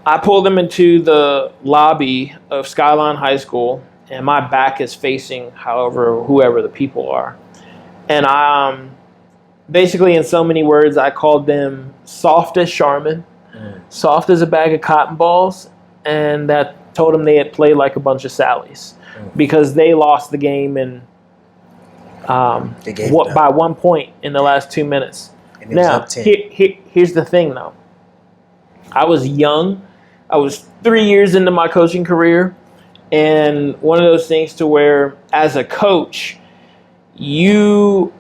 I pulled them into the lobby of Skyline High School, and my back is facing whoever the people are. And I basically, in so many words, I called them soft as Charmin, soft as a bag of cotton balls, and that told them they had played like a bunch of Sallies because they lost the game by 1 point in the last 2 minutes. And it was up 10. Here's the thing, though. I was young. I was 3 years into my coaching career. And one of those things to where, as a coach, you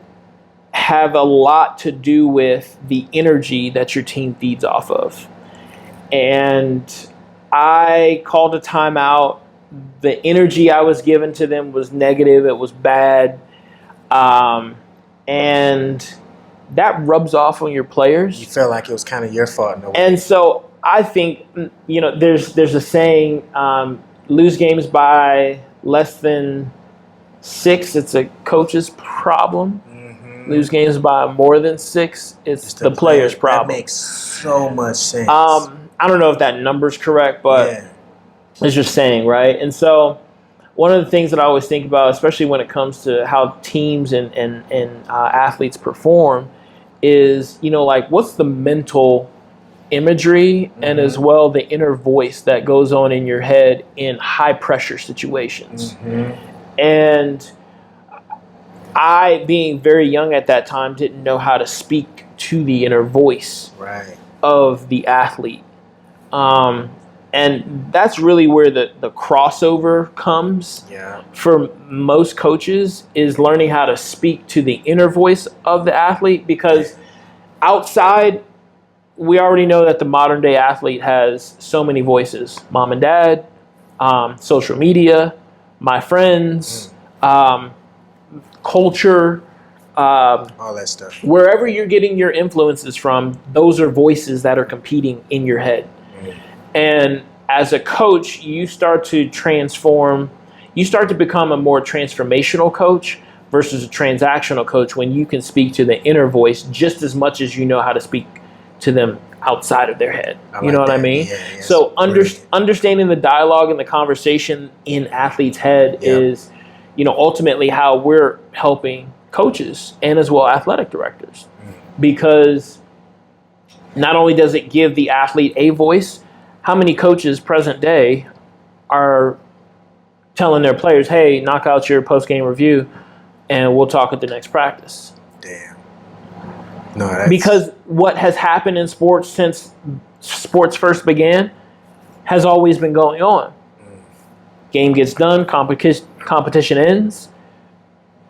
have a lot to do with the energy that your team feeds off of. And I called a timeout. The energy I was given to them was negative. It was bad. And that rubs off on your players. You felt like it was kind of your fault in a way. And so I think, there's a saying, lose games by less than 6, it's a coach's problem. Mm-hmm. Lose games by more than 6, it's the player's problem. That makes so much sense. I don't know if that number's correct, but it's just saying, right? And so one of the things that I always think about, especially when it comes to how teams and athletes perform, is, what's the mental imagery and as well the inner voice that goes on in your head in high pressure situations. And I, being very young at that time, didn't know how to speak to the inner voice of the athlete. And that's really where the crossover comes for most coaches, is learning how to speak to the inner voice of the athlete, because outside, we already know that the modern day athlete has so many voices: mom and dad, social media, my friends, culture, all that stuff. Wherever you're getting your influences from, those are voices that are competing in your head. And as a coach, you start to transform, you start to become a more transformational coach versus a transactional coach when you can speak to the inner voice just as much as you know how to speak to them outside of their head. You know what I mean? Yeah, so understanding the dialogue and the conversation in athletes' head is, ultimately how we're helping coaches and as well athletic directors. Because not only does it give the athlete a voice, how many coaches present day are telling their players, hey, knock out your post-game review and we'll talk at the next practice? Damn. No, because what has happened in sports since sports first began has always been going on. Game gets done, competition ends,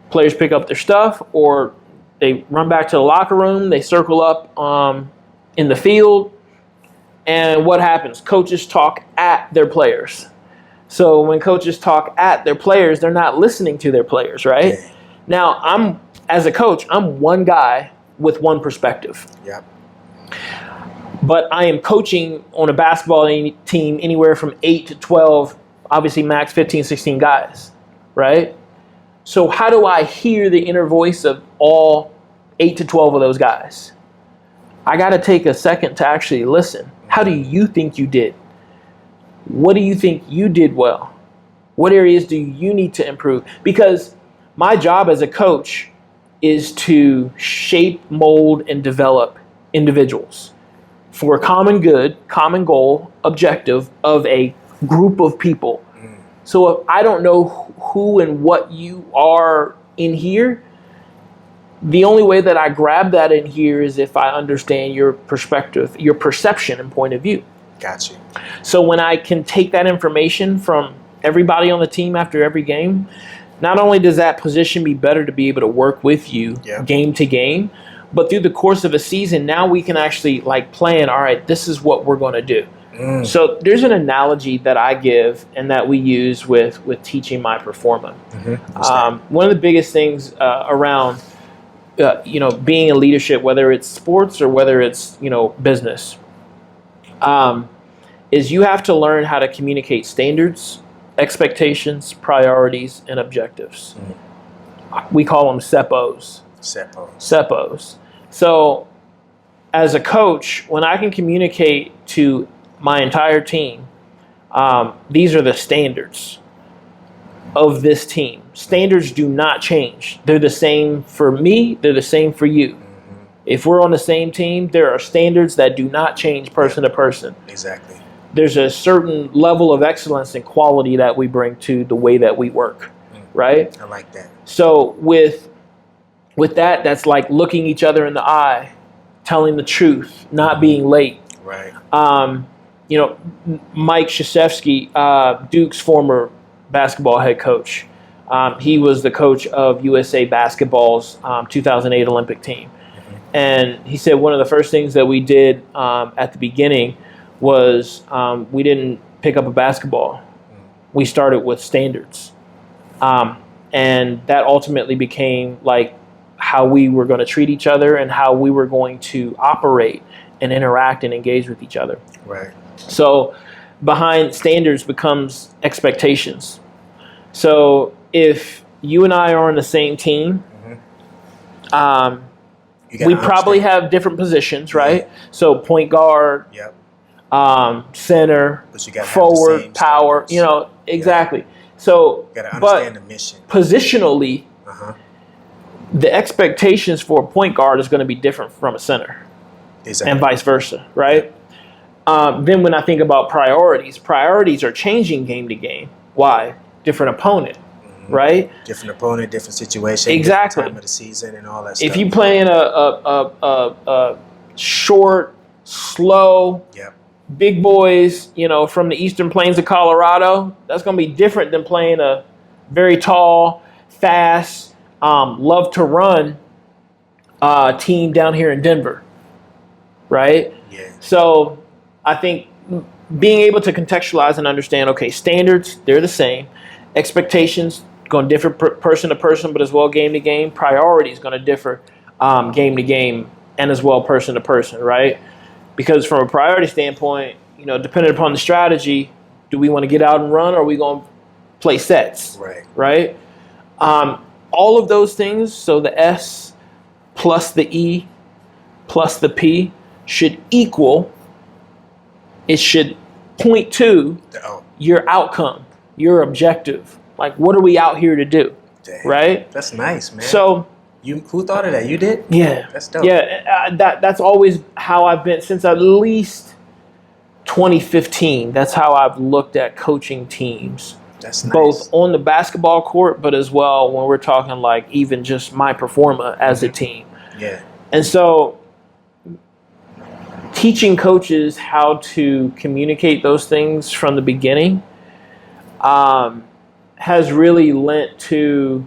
players pick up their stuff, or they run back to the locker room, they circle up in the field, and what happens? Coaches talk at their players. So when coaches talk at their players, they're not listening to their players, right? Yeah. Now, as a coach, I'm one guy with one perspective. Yep. But I am coaching on a basketball team anywhere from 8 to 12, obviously max 15, 16 guys, right? So how do I hear the inner voice of all 8 to 12 of those guys? I got to take a second to actually listen. How do you think you did? What do you think you did well? What areas do you need to improve? Because my job as a coach is to shape, mold, and develop individuals for a common good, common goal, objective of a group of people. So if I don't know who and what you are in here, the only way that I grab that in here is if I understand your perspective, your perception and point of view. Got you. So when I can take that information from everybody on the team after every game, not only does that position me better to be able to work with you game to game, but through the course of a season, now we can actually plan, all right, this is what we're going to do. So there's an analogy that I give and that we use with teaching MyPerforma. One of the biggest things around being in leadership, whether it's sports or whether it's business, is you have to learn how to communicate standards, expectations, priorities, and objectives. We call them SEPOs. SEPOs. So as a coach, when I can communicate to my entire team, these are the standards of this team. Standards do not change. They're the same for me. They're the same for you. If we're on the same team, there are standards that do not change person to person. Exactly. There's a certain level of excellence and quality that we bring to the way that we work, right? I like that. So with that, that's like looking each other in the eye telling the truth, not being late. Right. Mike Krzyzewski, Duke's former basketball head coach, he was the coach of USA Basketball's 2008 Olympic team. And he said one of the first things that we did at the beginning was we didn't pick up a basketball. We started with standards. And that ultimately became like how we were going to treat each other and how we were going to operate and interact and engage with each other. Right. So behind standards becomes expectations. So if you and I are on the same team, we probably have different positions, right? Yeah. So point guard, center, forward, power, exactly. Yeah. So, you gotta understand the mission. Positionally, the expectations for a point guard is going to be different from a center. Exactly. And vice versa, right? Then when I think about priorities are changing game to game. Why? Different opponent, right? Different opponent, different situation, exactly. Different time of the season, and all that stuff. If you playing a short, slow, big boys, from the eastern plains of Colorado, that's going to be different than playing a very tall, fast, love to run team down here in Denver, right? Yeah. So I think being able to contextualize and understand, okay, standards, they're the same. Expectations going to differ person to person, but as well game to game. Priorities going to differ game to game and as well person to person, right? Because from a priority standpoint, depending upon the strategy, do we want to get out and run or are we going to play sets? Right? All of those things, so the S plus the E plus the P should equal, it should point to your outcome, your objective. Like, what are we out here to do? Damn, right? That's nice, man. So, who thought of that? You did? Yeah. That's dope. Yeah, that's always how I've been since at least 2015. That's how I've looked at coaching teams. That's nice. Both on the basketball court, but as well when we're talking like even just MyPerforma as a team. Yeah. And so teaching coaches how to communicate those things from the beginning has really lent to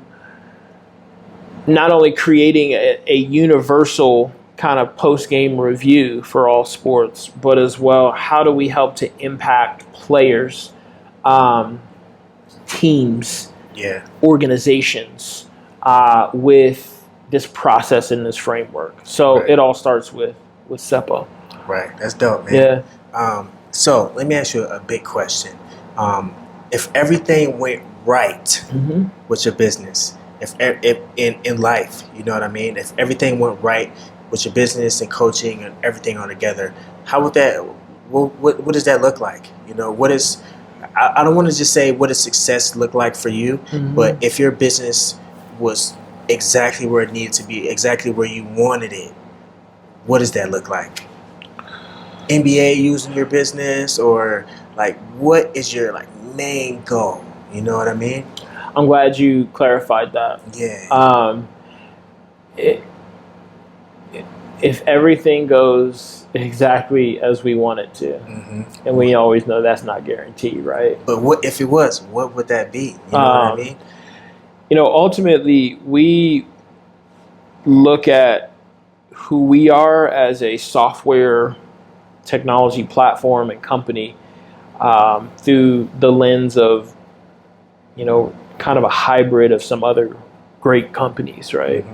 not only creating a universal kind of post-game review for all sports, but as well, how do we help to impact players, teams, organizations with this process and this framework. So it all starts with SEPA. Right. That's dope, man. Yeah. So let me ask you a big question. If everything went right with your business, if in life, you know what I mean? If everything went right with your business and coaching and everything all together, how would that? What does that look like? What is? I don't want to just say what does success look like for you, but if your business was exactly where it needed to be, exactly where you wanted it, what does that look like? NBA using your business, or like what is your main goal? You know what I mean? I'm glad you clarified that. Yeah. If everything goes exactly as we want it to, and we always know that's not guaranteed, right? But what if it was? What would that be? You know what I mean? Ultimately, we look at who we are as a software technology platform and company through the lens of, kind of a hybrid of some other great companies, right?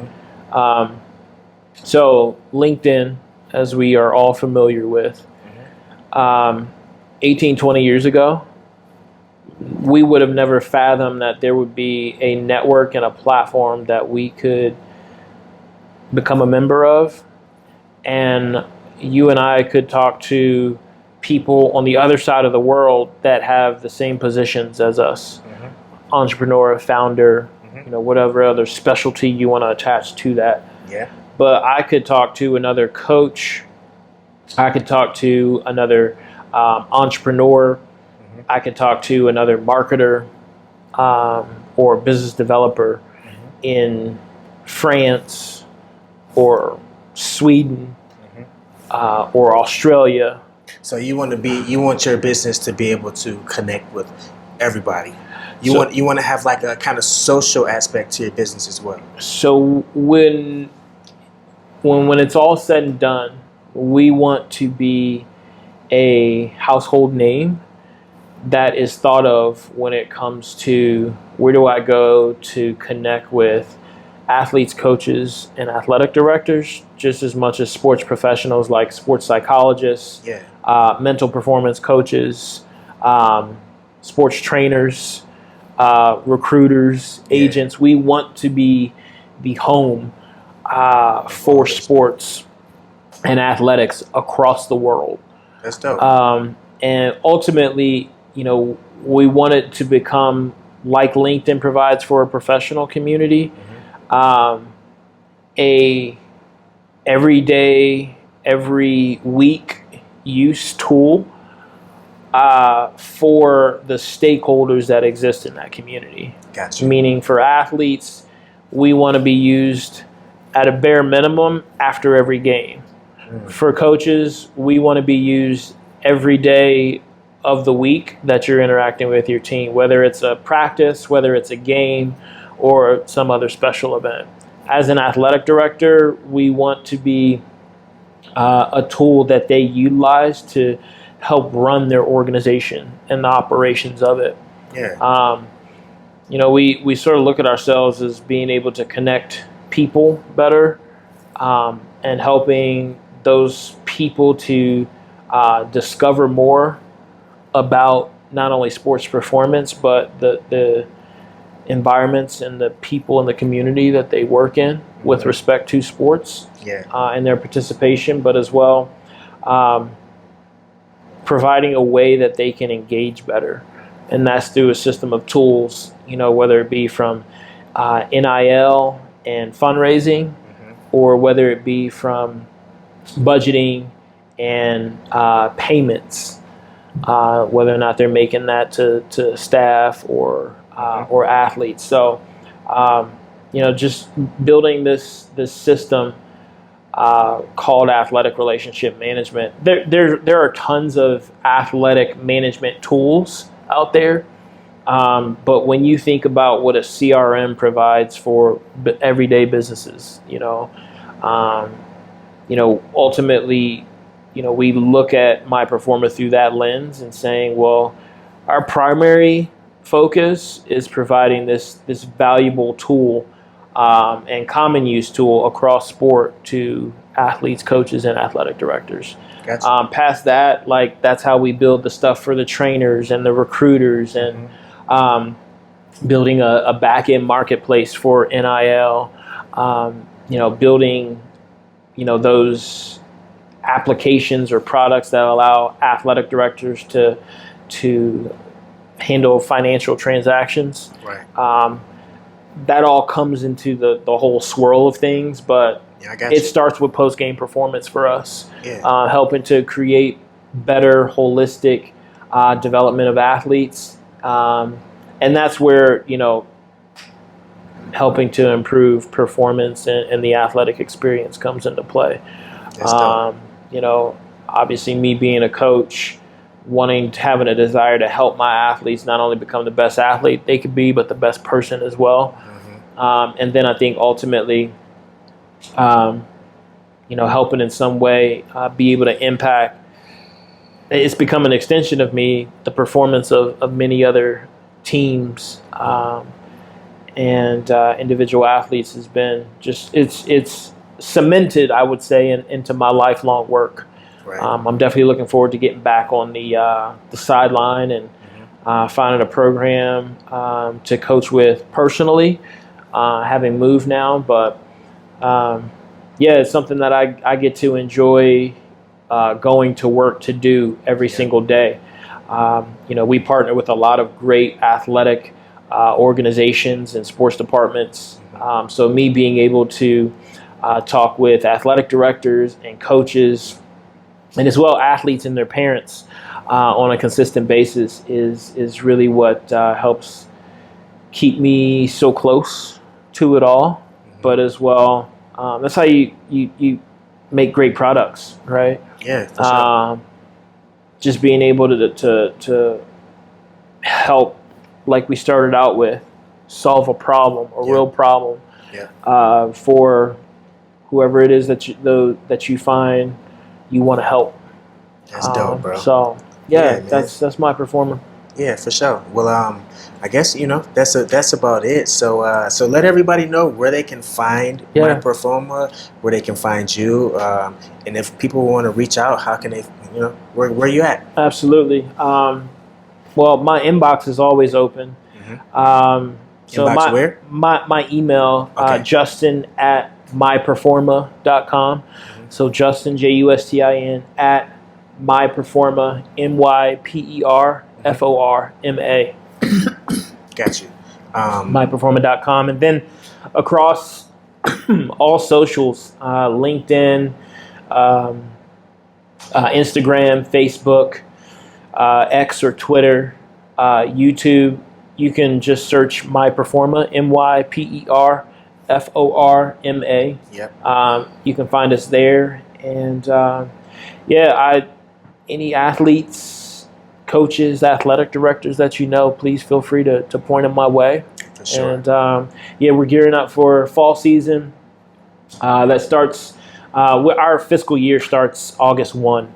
So LinkedIn, as we are all familiar with, 18, 20 years ago, we would have never fathomed that there would be a network and a platform that we could become a member of. And you and I could talk to people on the other side of the world that have the same positions as us. Entrepreneur, founder, whatever other specialty you want to attach to that. Yeah. But I could talk to another coach. I could talk to another entrepreneur. I could talk to another marketer or business developer in France or Sweden or Australia. So you want your business to be able to connect with everybody. You want to have like a kind of social aspect to your business as well. So when it's all said and done, we want to be a household name that is thought of when it comes to where do I go to connect with athletes, coaches, and athletic directors, just as much as sports professionals like sports psychologists, mental performance coaches, sports trainers, recruiters, agents. We want to be the home for sports and athletics across the world. That's dope. And ultimately, we want it to become like LinkedIn provides for a professional community, a everyday, every week use tool for the stakeholders that exist in that community. Gotcha. Meaning for athletes, we want to be used at a bare minimum after every game. For coaches, we want to be used every day of the week that you're interacting with your team, whether it's a practice, whether it's a game, or some other special event. As an athletic director, we want to be a tool that they utilize to help run their organization and the operations of it. We sort of look at ourselves as being able to connect people better, and helping those people to discover more about not only sports performance, but the environments and the people in the community that they work in with respect to sports and their participation, but as well providing a way that they can engage better. And that's through a system of tools, whether it be from NIL and fundraising, or whether it be from budgeting and payments, whether or not they're making that to staff or athletes. So, just building this system called athletic relationship management. There are tons of athletic management tools out there, but when you think about what a CRM provides for everyday businesses, ultimately, we look at MyPerforma through that lens and saying, well, our primary focus is providing this valuable tool and common use tool across sport to athletes, coaches, and athletic directors. Gotcha. Past that, that's how we build the stuff for the trainers and the recruiters, and building a back-end marketplace for NIL, building those applications or products that allow athletic directors to handle financial transactions. Right. That all comes into the whole swirl of things, but it starts with post-game performance for us, helping to create better holistic development of athletes. And that's where, helping to improve performance and the athletic experience comes into play. Obviously me being a coach, having a desire to help my athletes not only become the best athlete they could be, but the best person as well. And then I think ultimately, helping in some way be able to impact. It's become an extension of me, the performance of many other teams and individual athletes has been it's cemented, I would say, into my lifelong work. Right. I'm definitely looking forward to getting back on the sideline and finding a program to coach with personally, having moved now. But it's something that I get to enjoy going to work to do every single day. We partner with a lot of great athletic organizations and sports departments. So me being able to talk with athletic directors and coaches, and as well athletes and their parents on a consistent basis is really what helps keep me so close to it all. But as well, that's how you make great products, right? Yeah, for sure. Just being able to help, like we started out with, solve a problem, a real problem, for whoever it is that you find you want to help. That's dope, bro. So that's MyPerforma. Yeah, for sure. Well, I guess that's about it. So so let everybody know where they can find MyPerforma, where they can find you, and if people want to reach out, how can they? Where you at? Absolutely. Well, my inbox is always open. So Inbox where? My email, Justin at myperforma.com. So Justin, Justin, at MyPerforma, MyPerforma. Got you. MyPerforma.com. And then across all socials, LinkedIn, Instagram, Facebook, X or Twitter, YouTube, you can just search MyPerforma, MyPerforma. Yep. You can find us there. And any athletes, coaches, athletic directors that please feel free to point them my way. For sure. And we're gearing up for fall season. That starts, our fiscal year starts August 1,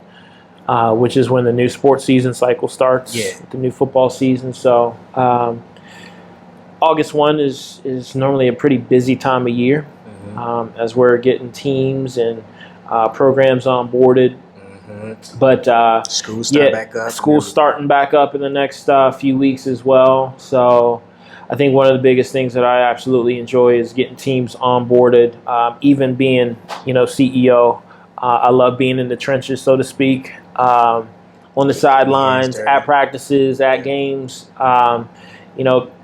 which is when the new sports season cycle starts, the new football season. So August 1 is normally a pretty busy time of year, as we're getting teams and programs onboarded. But schools start back up. School's starting back up in the next few weeks as well. So I think one of the biggest things that I absolutely enjoy is getting teams onboarded. Even being, CEO, I love being in the trenches, so to speak, on the sidelines, at practices, at games.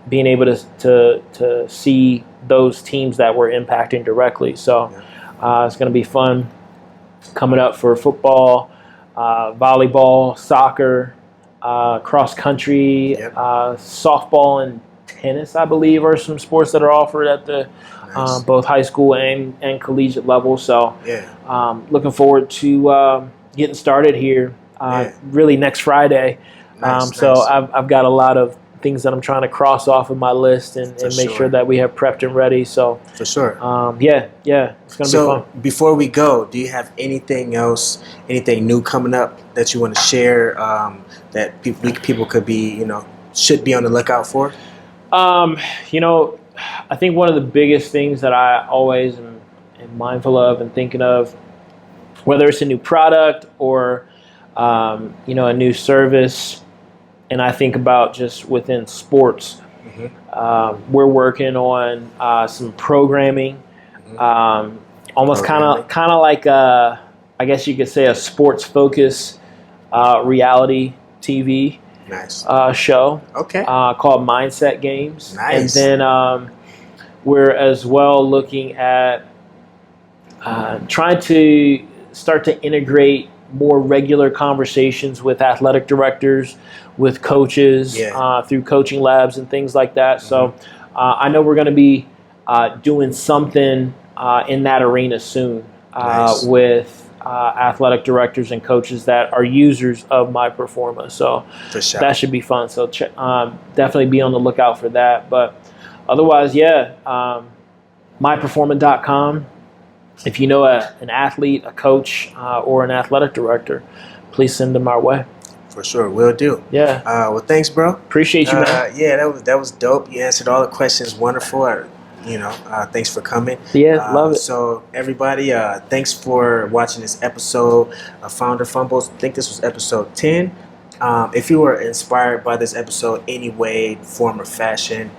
Being able to see those teams that we're impacting directly. So it's going to be fun coming up for football, volleyball, soccer, cross country, softball, and tennis, I believe, are some sports that are offered at the both high school and collegiate level. So looking forward to getting started here really next Friday. So I've got a lot of things that I'm trying to cross off of my list and make sure that we have prepped and ready. So for sure. It's going to be fun. So before we go, do you have anything else, anything new coming up that you want to share that people could be, should be on the lookout for? I think one of the biggest things that I always am mindful of and thinking of, whether it's a new product or, a new service, and I think about just within sports, we're working on some programming, almost kind of like I guess you could say a sports focus reality TV show. Called Mindset Games. Nice. And then we're as well looking at trying to start to integrate more regular conversations with athletic directors, with coaches, through coaching labs and things like that. So I know we're going to be doing something in that arena soon with athletic directors and coaches that are users of MyPerforma. So that should be fun. So definitely be on the lookout for that. But otherwise, MyPerforma.com. If you know an athlete, a coach, or an athletic director, please send them our way. For sure, will do. Yeah. Well, thanks, bro. Appreciate you, man. That was dope. You answered all the questions. Wonderful. Thanks for coming. Love it. So everybody, thanks for watching this episode of Founder Fumbles. I think this was episode 10. If you were inspired by this episode any way, form, or fashion,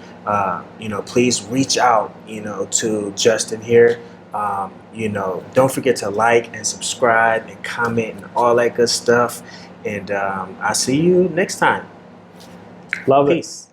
please reach out, to Justin here. Don't forget to like and subscribe and comment and all that good stuff. And I'll see you next time. Love it. Peace.